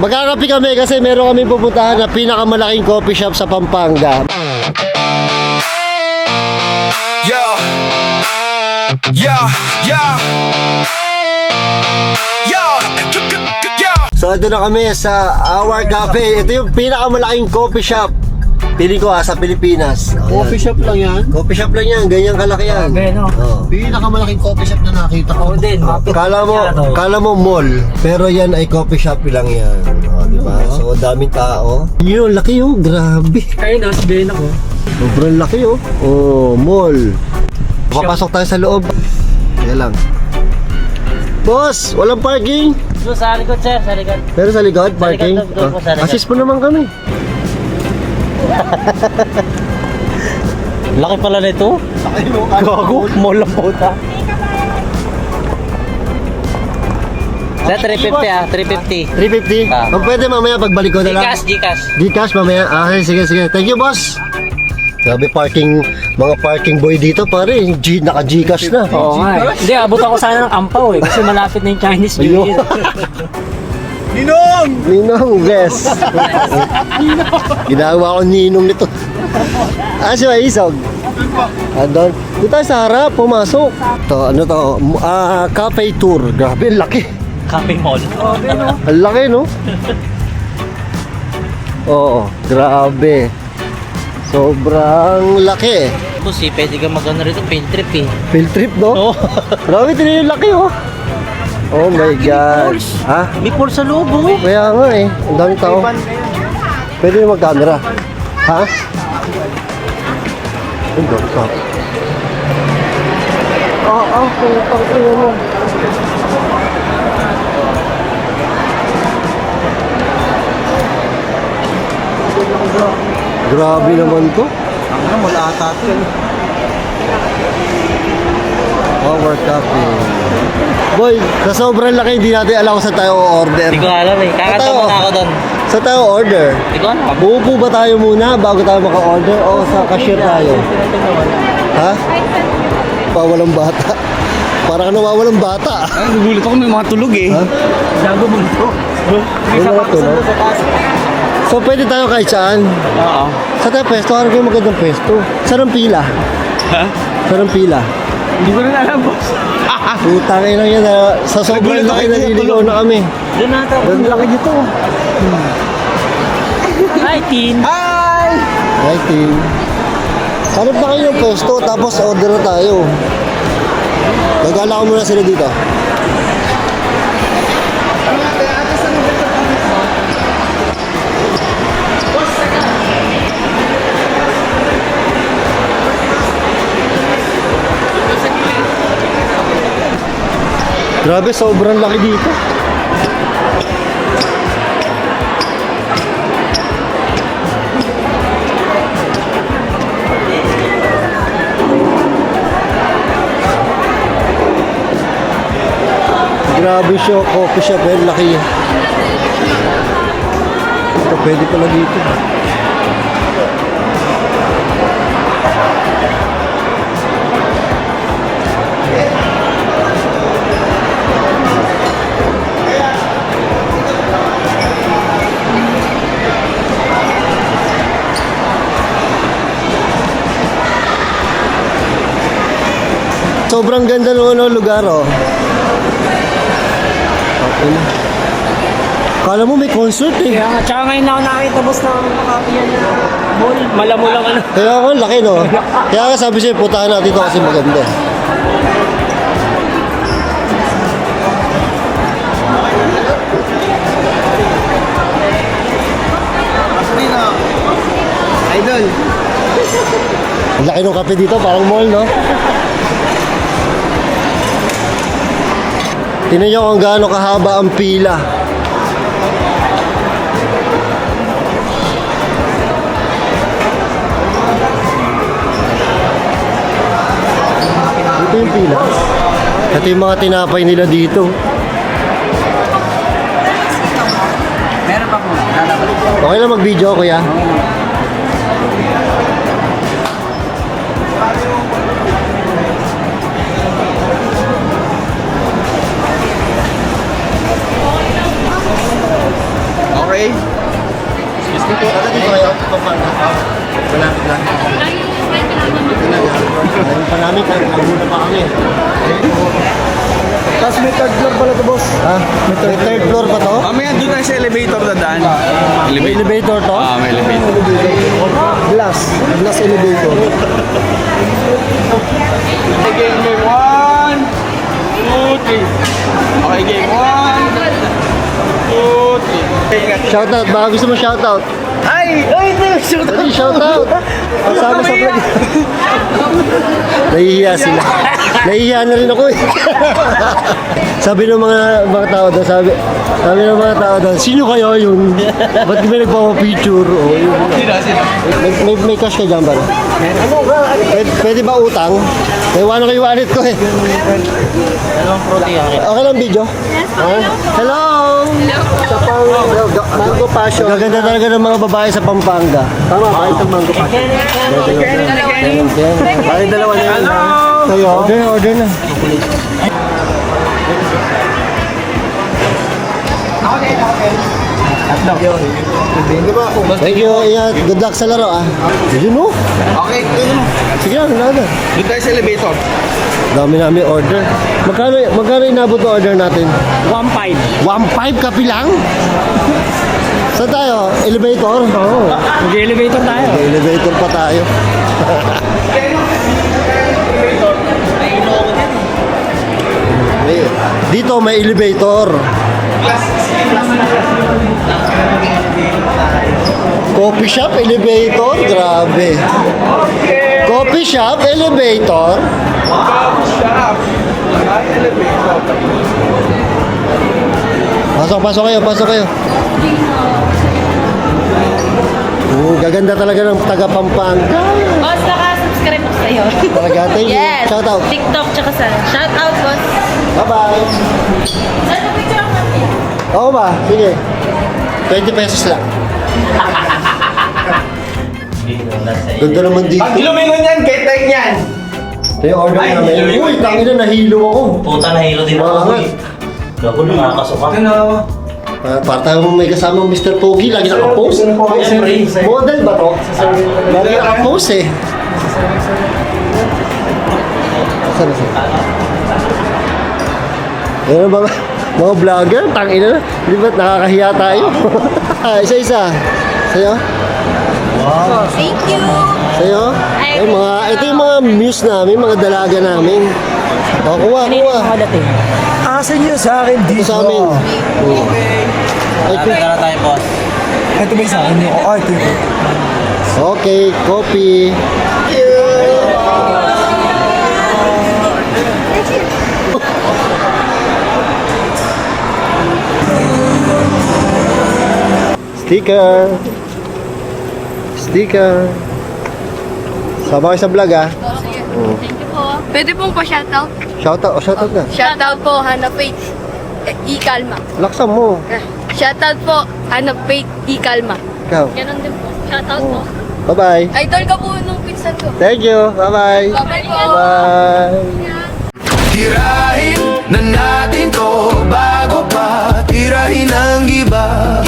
Magkakapi kami kasi meron kami pupuntahan na pinakamalaking coffee shop sa Pampanga. Yeah. Yeah. Yeah. Yeah. Yeah. So ito na kami sa Our Cafe. Ito yung pinakamalaking coffee shop. Pili ko sa Pilipinas. Coffee shop lang yan? Coffee shop lang yan, ganyan kalaki yan. Grabe, no? Oh. Pinakamalaking coffee shop na nakita ko. Ako din. Kala mo mall, pero yan ay coffee shop lang yan. Oh, di ba? So daming tao. Yun, laki oh, grabe. Ayun, nasigayin ako. Sobrang laki oh. Oh, mall. Papasok tayo sa loob. Kaya lang. Boss, walang parking. So, sa likod, sir. Sa likod. Pero sa likod, parking. doon po sa likod. Assist mo naman kami. Laki pala nito. Laki mo. Gago. Mall lang puta. Sa 350 ah. 350. 350? Ah. Kung pwede mamaya pagbalik ko na lang. Gcash. Gcash mamaya. Okay, sige. Thank you, boss. Sabi mga parking boy dito pare, naka-Gcash na. Oo nga eh. Hindi, abot ako sana ng Ampaw eh. Kasi malapit na yung Chinese New Year. Ninong, bes. Ginawa ko ninong nito. Si Maisog. Doon. Dito tayo sa harap, pumasok. Ano to? Cafe tour. Grabe, laki. Cafe Mall. Ang laki, no? Oo, grabe. Sobrang laki. Tapos eh, pwede ka mag-ano rito, field trip eh. Field trip, no? Oo. Grabe, tinan yung laki, oh. Oh my God. Ha? May pool sa loob oh. Kaya nga eh. Ang daming tao. Pwede yung mag-camera. Ha? Ang daming tao. Putang mo. Grabe naman to. Ang mula ata ito. Our Cafe. Boy, sa sobrang laki, hindi natin alam kung saan tayo order. Hindi ko alam eh. Kakanta Tayo. muna ako doon. Saan tayo order? Hindi ko alam. Uupo ba tayo muna bago tayo maka-order o sa cashier tayo? Ha? Pawalang bata. Parang nawawalang bata. Ay, nagulat ako, may mga tulog eh. Ha? Gago mo ito. May mga tulog. So pwede tayo kahit saan. Oo. Sa tayo pwesto, harap yung magandang pwesto. Saan ang pila? Ha? Saan ang pila? Hindi ko rin alam, boss. Putang ina yan. Sa sobrang laki naliligaw na kami. Doon nata. Ang laki nito. Hi, Tin. Hi! Hi, team. Hanap na kayo ng pwesto, tapos order na tayo. Nagala ko muna sila dito. Grabe, sobrang laki dito. Grabe siya, coffee shop, laki. Ito, pwede pala dito. Sobrang ganda ng lugar, oh. Okay na. Kala mo may concert eh. Kaya nga, tsaka ngayon ako nakakita boss ng makapiyan na mall. Malamulang ano. Kaya ako, laki no? Kaya nga sabi siya, putahan natin ito kasi maganda. Idol. Ang laki ng kape dito, parang mall, no? Tingnan nyo kung gaano kahaba ang pila. Ito yung pila. Ito yung mga tinapay nila dito. Meron pa po. Okay lang mag-video, kuya? Okay. Taga dito kayo, Pampanga. Malapit lang. Ayun pa namin, nagmuna pa kami. Tapos may third floor pala to, boss. Ha? May third floor ba to? Mamaya doon tayo sa elevator na daan. May elevator to? May elevator. Glass elevator. Okay, game 1, 2, 3. Okay, game 1, 2, 3. Shoutout, baka gusto mo shoutout? Ay, Dali, shoutout! Kasama sa vlog. Nahihiya sila. Nahihiya na rin ako eh. Sabi ng mga tao doon, sabi ng mga tao doon, sino kayo yun? Ba't di ba nagpapapicture? O, yun. May cash ka dyan ba? Pwede ba utang? Naiwanan ko yung wallet ko eh. Okay lang video? Hello! Sa Mango Passion. Gaganda talaga ng mga babae sa Pampanga. Tama ba? Isang Mango Passion. Bali dalawa na yun. Sa'yo? Order na. Thank you. Ingat. Good luck sa laro ah. Yun o. Okay, Sige lang, nada. doon tayo sa elevator. Dami namin order. Magkano inabot na order natin? 1.5. 1.5 kapi lang? Saan tayo? Elevator? Oo. Mag-elevator tayo. Elevator pa tayo. Dito may elevator. Coffee shop, elevator, grabe. Coffee shop, elevator. Pasok kayo. Gaganda talaga ng taga Pampanga. Boss, naka-subscribe ako sa'yo. Talaga, thank you. Yes. Shout out. TikTok tsaka sa... Shout out, boss. Bye-bye. Ano picture ako natin? Oo ba? Sige. 20 pesos lang. Ganda naman dito. Pag lumingon yan, kay Tek yan. Ito yung order Ay, namin. hilo Uy, yun. tangin na, nahilo ako. Puta na hilo din ako. Mga Uy. Gago, nakakasuka. Para tayo may kasamang Mr. Pogi, lagi nakapost. Siyempre. Model ba to? Lagi nakapost eh. Saan? Ano ba mga vlogger? Tangin na. Di ba nakakahiya tayo? Isa-isa. Sa'yo? Thank you. Sa'yo? Ay, ito yung mga muse namin, mga dalaga namin. O, kuha. Asan nyo sa akin Ito sa amin. Ay, Tara na tayo, boss. Ito ba sa akin? Oh, ito yun. okay, copy. Sticker. Sama kayo sa vlog ah. Thank you po. Pwede pong pa-shoutout? Shoutout na. Shoutout po, Hannah Faith. Ikalma. Laksan mo. Shoutout po, Hannah Faith. Ikalma. Ikaw. Ganon din po. Shoutout po. Bye-bye. Idol ka po nung pinsan ko. Thank you. Bye-bye. Bye-bye po. Bye. Tirahin na natin to bago pa tirahin ang iba.